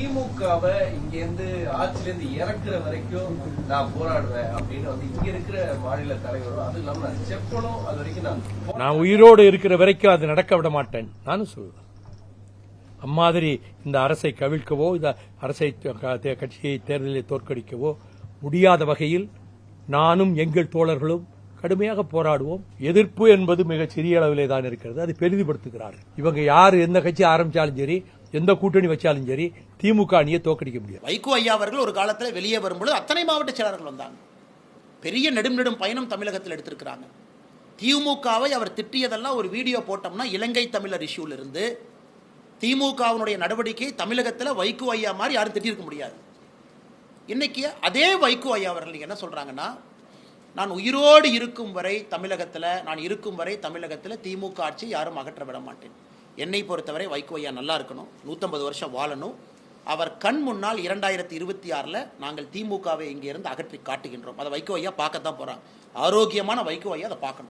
திமுகவை இங்க இருந்து ஆட்சியில இருந்து இறக்குற வரைக்கும் நான் போராடுவேன் அப்படின்னு வந்து இங்க இருக்கிற மாநில தலைவரும் அது இல்லாம நான் செப்பனும் அது வரைக்கும் நான் உயிரோடு இருக்கிற வரைக்கும் அது நடக்க விட மாட்டேன் நானும் சொல்லுவேன். அம்மாதிரி இந்த அரசை கவிழ்க்கவோ இந்த அரசை கட்சியை தேர்தலில் தோற்கடிக்கவோ முடியாத வகையில் நானும் எங்கள் தோழர்களும் கடுமையாக போராடுவோம். எதிர்ப்பு என்பது மிகச் சிறிய அளவிலே தான் இருக்கிறது. அதை பெரிதுபடுத்துகிறார்கள். இவங்க யாரு எந்த கட்சி ஆரம்பிச்சாலும் சரி, எந்த கூட்டணி வச்சாலும் சரி, திமுக அணியை தோற்கடிக்க முடியாது. வைகோ ஐயா அவர்கள் ஒரு காலத்தில் வெளியே வரும்போது அத்தனை மாவட்ட செயலாளர்கள் வந்தாங்க. பெரிய நெடும் பயணம் தமிழகத்தில் எடுத்திருக்கிறாங்க. திமுகவை அவர் திட்டியதெல்லாம் ஒரு வீடியோ போட்டோம்னா இலங்கை தமிழர் இஷ்யூல இருந்து திமுகவினுடைய நடவடிக்கை தமிழகத்தில் வைகோ ஐயா மாதிரி யாரும் திட்டிருக்க முடியாது. இன்னைக்கு அதே வைகோ ஐயா அவர்கள் என்ன சொல்றாங்கன்னா, நான் உயிரோடு இருக்கும் வரை தமிழகத்தில் திமுக ஆட்சி யாரும் அகற்ற விட மாட்டேன். என்னை பொறுத்தவரை வைகோ ஐயா நல்லா இருக்கணும், 150 வருஷம் வாழணும். அவர் கண் முன்னால் 2026 நாங்கள் திமுகவை இங்கிருந்து அகற்றி காட்டுகின்றோம். அதை வைகோ ஐயா பார்க்கத்தான் போறாங்க. ஆரோக்கியமான வைகோ ஐயா அதை பார்க்கணும்.